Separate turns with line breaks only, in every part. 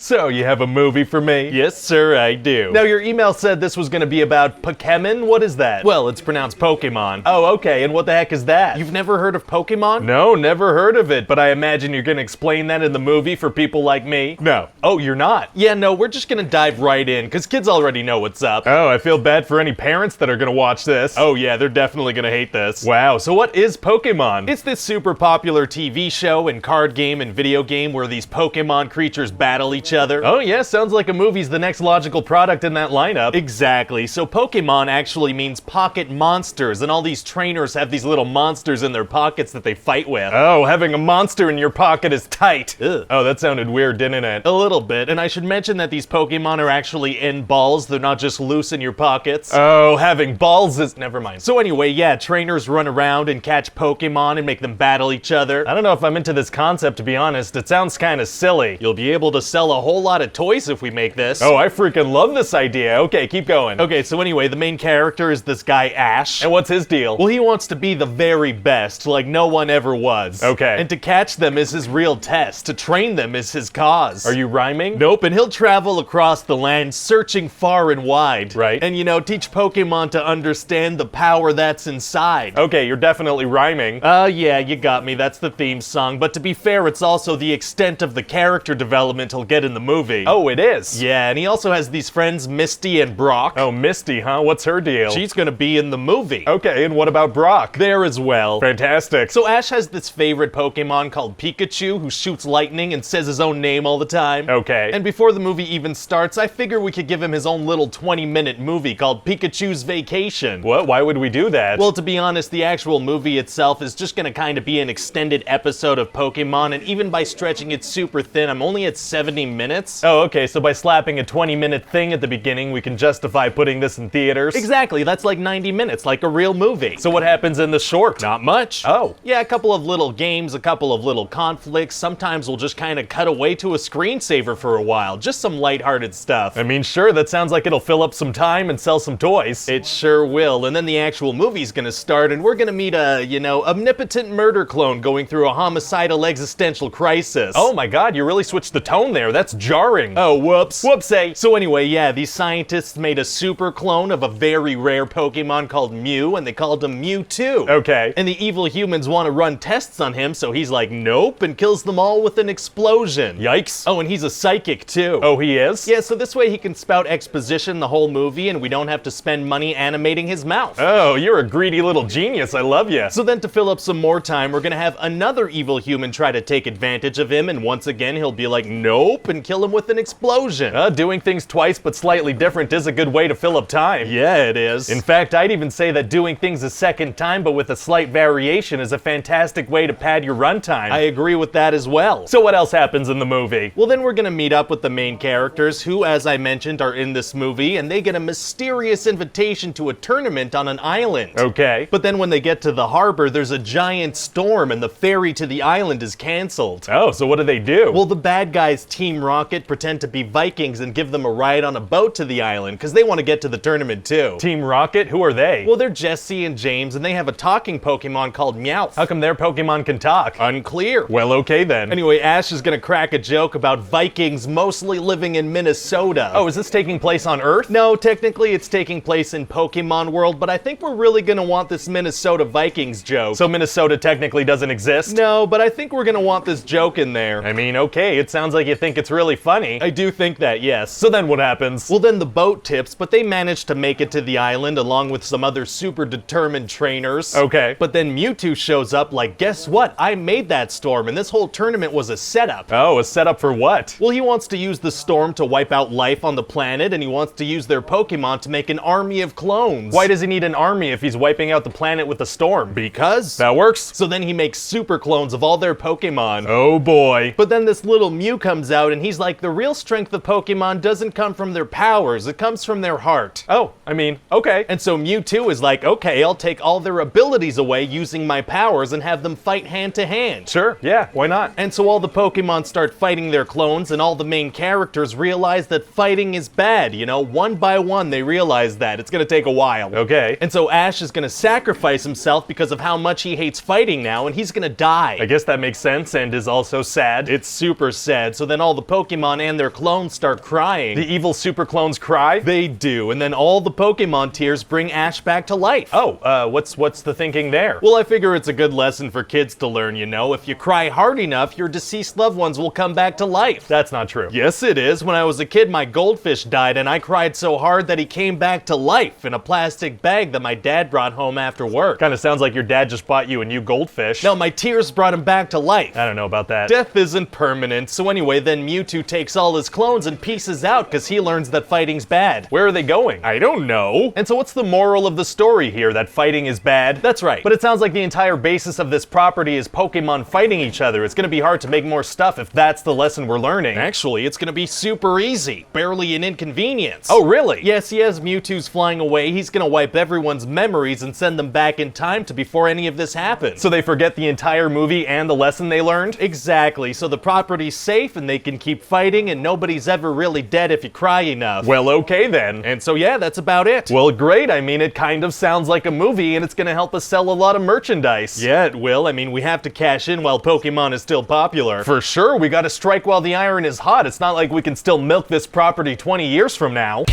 So, you have a movie for me?
Yes, sir, I do.
Now, your email said this was gonna be about Pokémon? What is that?
Well, it's pronounced Pokemon.
Oh, okay, and what the heck is that?
You've never heard of Pokemon?
No, never heard of it, but I imagine you're gonna explain that in the movie for people like me?
No.
Oh, you're not?
Yeah, no, we're just gonna dive right in, because kids already know what's up.
Oh, I feel bad for any parents that are gonna watch this.
Oh yeah, they're definitely gonna hate this.
Wow, so what is Pokémon?
It's this super popular TV show and card game and video game where these Pokemon creatures battle each other.
Oh yeah, sounds like a movie's the next logical product in that lineup.
Exactly. So Pokemon actually means pocket monsters, and all these trainers have these little monsters in their pockets that they fight with.
Oh, having a monster in your pocket is tight.
Ugh.
Oh, that sounded weird, didn't it?
A little bit, and I should mention that these Pokemon are actually in balls, they're not just loose in your pockets.
Oh, having balls is... never mind.
So anyway, yeah, trainers run around and catch Pokemon and make them battle each other.
I don't know if I'm into this concept, to be honest. It sounds kind of silly.
You'll be able to sell a whole lot of toys if we make this.
Oh, I freaking love this idea. Okay, keep going.
Okay, so anyway, the main character is this guy Ash.
And what's his deal?
Well, he wants to be the very best, like no one ever was.
Okay.
And to catch them is his real test. To train them is his cause.
Are you rhyming?
Nope, and he'll travel across the land searching far and wide.
Right.
And teach Pokemon to understand the power that's inside.
Okay, you're definitely rhyming.
Yeah, you got me, that's the theme song. But to be fair, it's also the extent of the character development he'll get in the movie.
Oh, it is?
Yeah, and he also has these friends, Misty and Brock.
Oh, Misty, huh? What's her deal?
She's gonna be in the movie.
Okay, and what about Brock?
There as well.
Fantastic.
So Ash has this favorite Pokemon called Pikachu who shoots lightning and says his own name all the time.
Okay.
And before the movie even starts, I figure we could give him his own little 20-minute movie called Pikachu's Vacation.
What? Why would we do that?
Well, to be honest, the actual movie itself is just gonna kind of be an extended episode of Pokemon, and even by stretching it super thin, I'm only at 70 minutes.
Oh, okay, so by slapping a 20-minute thing at the beginning, we can justify putting this in theaters?
Exactly, that's like 90 minutes, like a real movie.
So what happens in the short?
Not much.
Oh.
Yeah, a couple of little games, a couple of little conflicts. Sometimes we'll just kind of cut away to a screensaver for a while. Just some lighthearted stuff.
I mean, sure, that sounds like it'll fill up some time and sell some toys.
It sure will. And then the actual movie's gonna start, and we're gonna meet a, omnipotent murder clone going through a homicidal existential crisis.
Oh my god, you really switched the tone there. That's jarring.
Oh, whoops.
Whoopsie.
So anyway, yeah, these scientists made a super clone of a very rare Pokemon called Mew, and they called him Mewtwo.
Okay.
And the evil humans want to run tests on him, so he's like, nope, and kills them all with an explosion.
Yikes.
Oh, and he's a psychic too.
Oh, he is?
Yeah, so this way he can spout exposition the whole movie, and we don't have to spend money animating his mouth.
Oh, you're a greedy little genius. I love you.
So then to fill up some more time, we're gonna have another evil human try to take advantage of him, and once again he'll be like, nope, and kill him with an explosion.
Doing things twice but slightly different is a good way to fill up time.
Yeah, it is.
In fact, I'd even say that doing things a second time but with a slight variation is a fantastic way to pad your runtime.
I agree with that as well.
So what else happens in the movie?
Well, then we're gonna meet up with the main characters who, as I mentioned, are in this movie, and they get a mysterious invitation to a tournament on an island.
Okay.
But then when they get to the harbor, there's a giant storm and the ferry to the island is canceled.
Oh, so what do?
Well, the bad guys, Team Rocket, pretend to be Vikings and give them a ride on a boat to the island, because they want to get to the tournament too.
Team Rocket? Who are they?
Well, they're Jesse and James, and they have a talking Pokemon called Meowth.
How come their Pokemon can talk?
Unclear.
Well, okay then.
Anyway, Ash is gonna crack a joke about Vikings mostly living in Minnesota.
Oh, is this taking place on Earth?
No, technically it's taking place in Pokemon World, but I think we're really gonna want this Minnesota Vikings joke.
So Minnesota technically doesn't exist?
No, but I think we're gonna want this joke in there.
I mean, okay, it sounds like you think it's really funny.
I do think that, yes.
So then what happens?
Well, then the boat tips, but they manage to make it to the island along with some other super determined trainers.
Okay.
But then Mewtwo shows up like, guess what? I made that storm, and this whole tournament was a setup.
Oh, a setup for what?
Well, he wants to use the storm to wipe out life on the planet, and he wants to use their Pokemon to make an army of clones.
Why does he need an army if he's wiping out the planet with a storm?
Because.
That works.
So then he makes super clones of all their Pokemon.
Oh boy.
But then this little Mew comes out, and he's like, the real strength of Pokemon doesn't come from their powers, it comes from their heart.
Oh, I mean, okay.
And so Mewtwo is like, okay, I'll take all their abilities away using my powers and have them fight hand to hand.
Sure, yeah, why not?
And so all the Pokemon start fighting their clones, and all the main characters realize that fighting is bad, one by one they realize that. It's gonna take a while.
Okay.
And so Ash is gonna sacrifice himself because of how much he hates fighting now, and he's gonna die.
I guess that makes sense and is also sad.
It's super sad. So then all the Pokemon and their clones start crying.
The evil super clones cry?
They do, and then all the Pokemon tears bring Ash back to life.
Oh, what's the thinking there?
Well, I figure it's a good lesson for kids to learn, you know. If you cry hard enough, your deceased loved ones will come back to life.
That's not true.
Yes, it is. When I was a kid, my goldfish died, and I cried so hard that he came back to life in a plastic bag that my dad brought home after work.
Kinda sounds like your dad just bought you a new goldfish.
No, my tears brought him back to life.
I don't know about that.
Death isn't permanent, so anyway, then Mewtwo takes all his clones and pieces out because he learns that fighting's bad.
Where are they going?
I don't know.
And so what's the moral of the story here, that fighting is bad?
That's right.
But it sounds like the entire basis of this property is Pokemon fighting each other. It's gonna be hard to make more stuff if that's the lesson we're learning.
Actually, it's gonna be super easy. Barely an inconvenience.
Oh, really?
Yes, as Mewtwo's flying away, he's gonna wipe everyone's memories and send them back in time to before any of this happens.
So they forget the entire movie and the lesson they learned?
Exactly, so the property's safe and they can keep fighting and nobody's ever really dead if you cry enough.
Well, okay then.
And so yeah, that's about it.
Well, great. I mean, it kind of sounds like a movie and it's gonna help us sell a lot of merchandise.
Yeah, it will. I mean, we have to cash in while Pokemon is still popular.
For sure, we gotta strike while the iron is hot. It's not like we can still milk this property 20 years from now.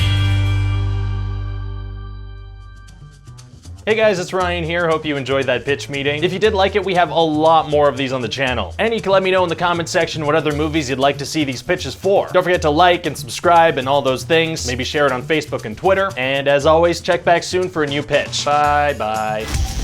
Hey guys, it's Ryan here. Hope you enjoyed that pitch meeting. If you did like it, we have a lot more of these on the channel. And you can let me know in the comment section what other movies you'd like to see these pitches for. Don't forget to like and subscribe and all those things. Maybe share it on Facebook and Twitter. And as always, check back soon for a new pitch. Bye bye.